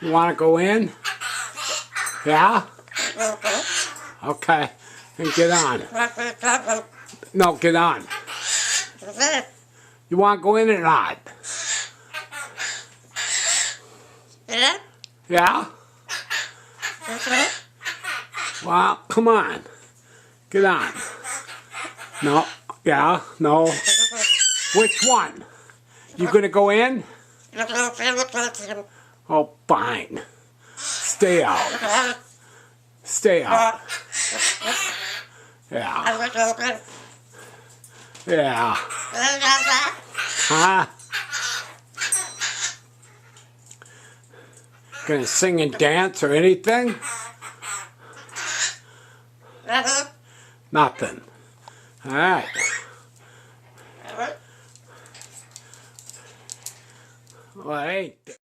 You want to go in? Yeah? Okay. Then get on. No, get on. You want to go in or not? Yeah? Well, come on. Get on. No. Yeah? No. Which one? You gonna go in? Oh, fine. Stay out. Stay out. Yeah. Yeah. Huh? Gonna sing and dance or anything? Nothing. Alright. Well, I ain't.